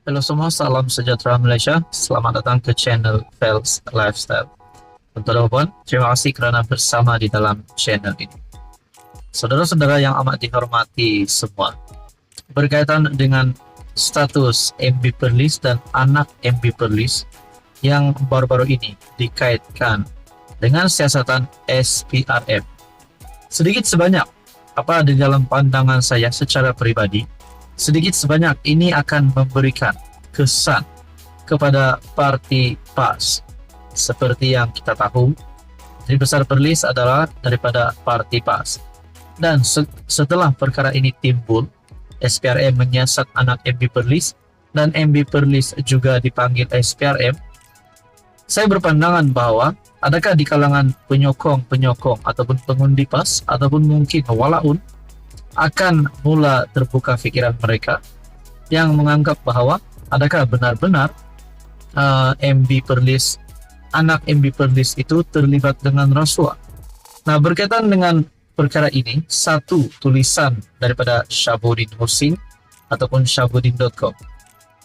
Halo semua, salam sejahtera Malaysia. Selamat datang ke channel Fels Lifestyle. Tuan-tuan, terima kasih kerana bersama di dalam channel ini. Saudara-saudara yang amat dihormati semua, berkaitan dengan status MB Perlis dan anak MB Perlis yang baru-baru ini dikaitkan dengan siasatan SPRM. Sedikit sebanyak, apa di dalam pandangan saya secara pribadi, sedikit sebanyak ini akan memberikan kesan kepada parti PAS. Seperti yang kita tahu, Menteri Besar Perlis adalah daripada parti PAS. Dan setelah perkara ini timbul, SPRM menyiasat anak MB Perlis dan MB Perlis juga dipanggil SPRM. Saya berpandangan bahwa adakah di kalangan penyokong-penyokong ataupun pengundi PAS ataupun mungkin walaun akan mula terbuka fikiran mereka yang menganggap bahwa adakah benar-benar MB Perlis, anak MB Perlis itu terlibat dengan rasuah. Nah, berkaitan dengan perkara ini, satu tulisan daripada Syabudin Husin ataupun syabudin.com.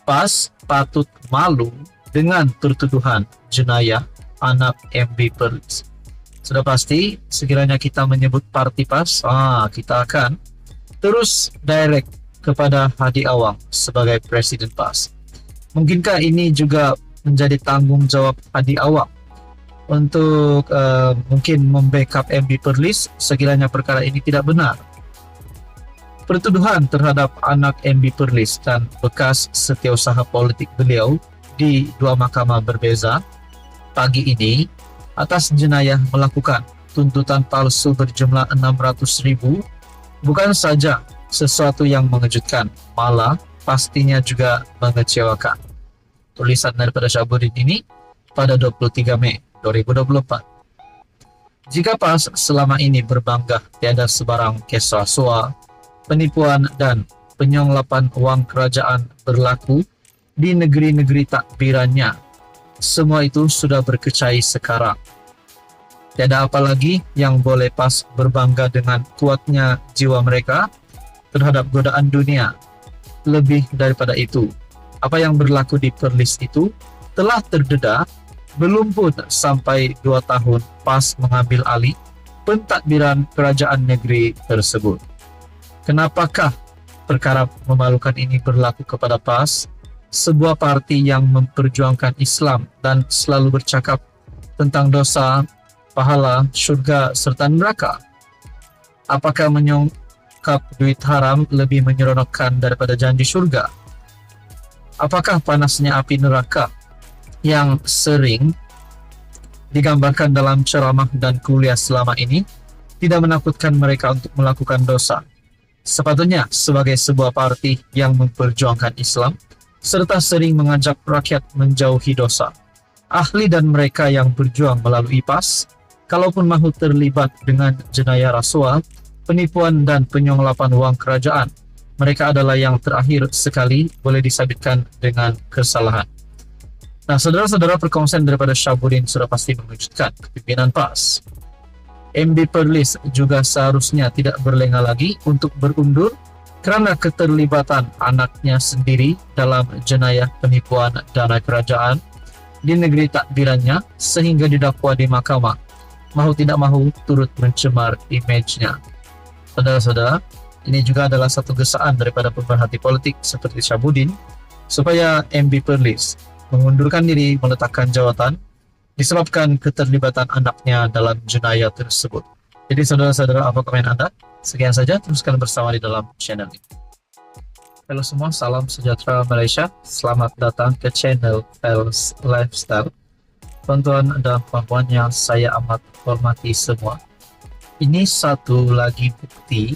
PAS patut malu dengan pertuduhan jenayah anak MB Perlis. Sudah pasti, sekiranya kita menyebut parti PAS, kita akan terus direct kepada Hadi Awang sebagai Presiden PAS. Mungkinkah ini juga menjadi tanggung jawab Hadi Awang untuk mungkin membackup MB Perlis sekiranya perkara ini tidak benar? Pertuduhan terhadap anak MB Perlis dan bekas setiausaha politik beliau di dua mahkamah berbeza pagi ini atas jenayah melakukan tuntutan palsu berjumlah 600,000 bukan saja sesuatu yang mengejutkan, malah pastinya juga mengecewakan. Tulisan daripada Syabudin ini pada 23 Mei 2024. Jika PAS selama ini berbangga tiada sebarang kes rasuah, penipuan dan penyonglapan wang kerajaan berlaku di negeri-negeri takbirannya, semua itu sudah berkecai sekarang. Tiada apa lagi yang boleh PAS berbangga dengan kuatnya jiwa mereka terhadap godaan dunia. Lebih daripada itu, apa yang berlaku di Perlis itu telah terdedah belum pun sampai 2 tahun PAS mengambil alih pentadbiran kerajaan negeri tersebut. Kenapakah perkara memalukan ini berlaku kepada PAS, sebuah parti yang memperjuangkan Islam dan selalu bercakap tentang dosa, pahala, syurga serta neraka? Apakah menyongkap duit haram lebih menyeronokkan daripada janji syurga? Apakah panasnya api neraka yang sering digambarkan dalam ceramah dan kuliah selama ini tidak menakutkan mereka untuk melakukan dosa? Sepatutnya sebagai sebuah parti yang memperjuangkan Islam serta sering mengajak rakyat menjauhi dosa, ahli dan mereka yang berjuang melalui PAS, kalaupun mahu terlibat dengan jenayah rasuah, penipuan dan penyonglapan wang kerajaan, mereka adalah yang terakhir sekali boleh disabitkan dengan kesalahan. Nah, saudara-saudara, perkongsian daripada Syabudin sudah pasti mengejutkan pimpinan PAS. MB Perlis juga seharusnya tidak berlengah lagi untuk berundur kerana keterlibatan anaknya sendiri dalam jenayah penipuan dana kerajaan di negeri takbirannya sehingga didakwa di mahkamah. Mahu tidak mahu turut mencemar imejnya. Saudara-saudara, ini juga adalah satu gesaan daripada pemerhati politik seperti Syabudin supaya MB Perlis mengundurkan diri meletakkan jawatan disebabkan keterlibatan anaknya dalam jenayah tersebut. Jadi saudara-saudara, apa komen Anda? Sekian saja, teruskan bersama di dalam channel ini. Halo semua, salam sejahtera Malaysia. Selamat datang ke channel Fels Lifestyle. Tuan-tuan dan puan-puan yang saya amat hormati semua, ini satu lagi bukti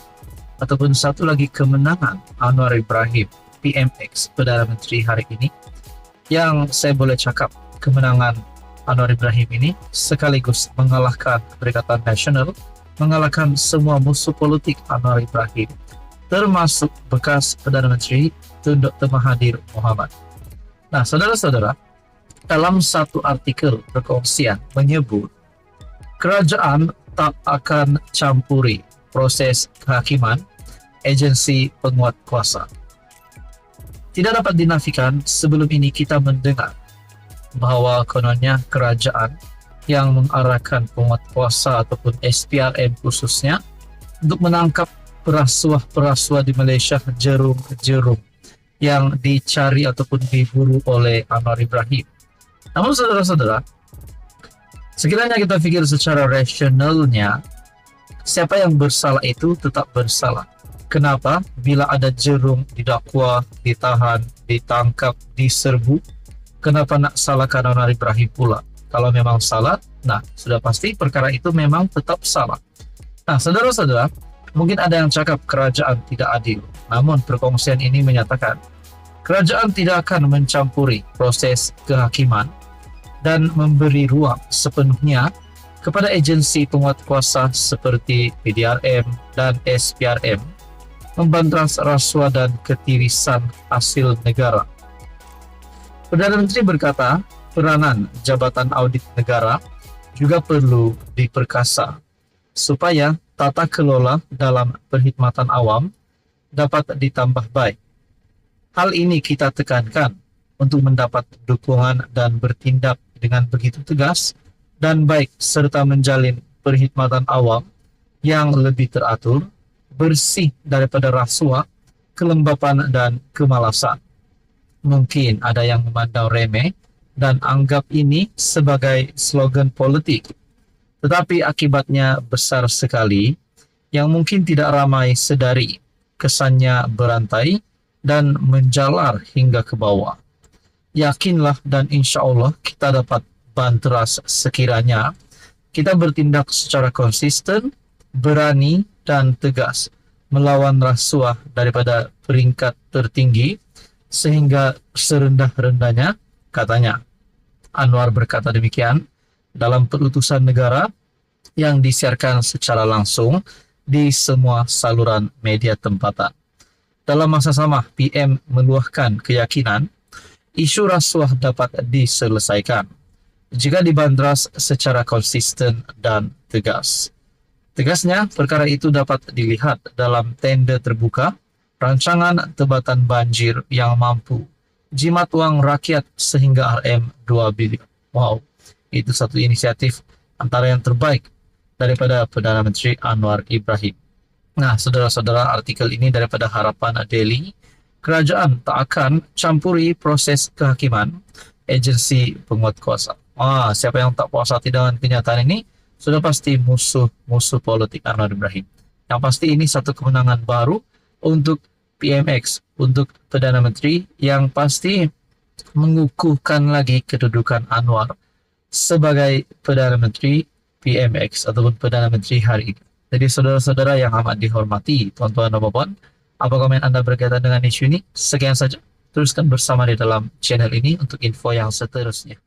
ataupun satu lagi kemenangan Anwar Ibrahim PMX Perdana Menteri hari ini, yang saya boleh cakap kemenangan Anwar Ibrahim ini sekaligus mengalahkan Perikatan Nasional, mengalahkan semua musuh politik Anwar Ibrahim, termasuk bekas Perdana Menteri Tun Dr. Mahathir Mohamad. Nah, saudara-saudara, dalam satu artikel perkongsian menyebut kerajaan tak akan campuri proses kehakiman agensi penguat kuasa. Tidak dapat dinafikan sebelum ini kita mendengar bahwa kononnya kerajaan yang mengarahkan penguat kuasa ataupun SPRM khususnya untuk menangkap perasuah-perasuah di Malaysia jerum-jerum yang dicari ataupun diburu oleh Anwar Ibrahim. Namun saudara-saudara, sekiranya kita pikir secara rasionalnya, siapa yang bersalah itu tetap bersalah. Kenapa? Bila ada jerum didakwa, ditahan, ditangkap, diserbu, kenapa nak salahkan Anwar Ibrahim pula? Kalau memang salah, nah sudah pasti perkara itu memang tetap salah. Nah saudara-saudara, mungkin ada yang cakap kerajaan tidak adil. Namun perkongsian ini menyatakan kerajaan tidak akan mencampuri proses kehakiman dan memberi ruang sepenuhnya kepada agensi penguat kuasa seperti PDRM dan SPRM membantras rasuah dan ketirisan hasil negara. Perdana Menteri berkata, peranan Jabatan Audit Negara juga perlu diperkasa supaya tata kelola dalam perkhidmatan awam dapat ditambah baik. Hal ini kita tekankan untuk mendapat dukungan dan bertindak dengan begitu tegas dan baik serta menjalin perkhidmatan awam yang lebih teratur, bersih daripada rasuah, kelembapan dan kemalasan. Mungkin ada yang memandang remeh dan anggap ini sebagai slogan politik. Tetapi akibatnya besar sekali yang mungkin tidak ramai sedari. Kesannya berantai dan menjalar hingga ke bawah. Yakinlah dan insya Allah kita dapat banteras sekiranya kita bertindak secara konsisten, berani dan tegas melawan rasuah daripada peringkat tertinggi sehingga serendah-rendahnya, katanya. Anwar berkata demikian dalam perutusan negara yang disiarkan secara langsung di semua saluran media tempatan. Dalam masa sama, PM meluahkan keyakinan isu rasuah dapat diselesaikan jika dibandras secara konsisten dan tegas. Tegasnya, perkara itu dapat dilihat dalam tender terbuka rancangan tebatan banjir yang mampu jimat uang rakyat sehingga RM2 bilion. Wow, itu satu inisiatif antara yang terbaik daripada Perdana Menteri Anwar Ibrahim. Nah, saudara-saudara, artikel ini daripada Harapan Daily. Kerajaan tak akan campuri proses kehakiman agensi penguat kuasa. Siapa yang tak puas hati dengan kenyataan ini, sudah pasti musuh politik Anwar Ibrahim. Yang pasti ini satu kemenangan baru untuk PMX, untuk Perdana Menteri yang pasti mengukuhkan lagi kedudukan Anwar sebagai Perdana Menteri PMX ataupun Perdana Menteri hari ini. Jadi saudara-saudara yang amat dihormati, tuan-tuan dan puan, apa komen Anda berkaitan dengan isu ini? Sekian saja. Teruskan bersama di dalam channel ini untuk info yang seterusnya.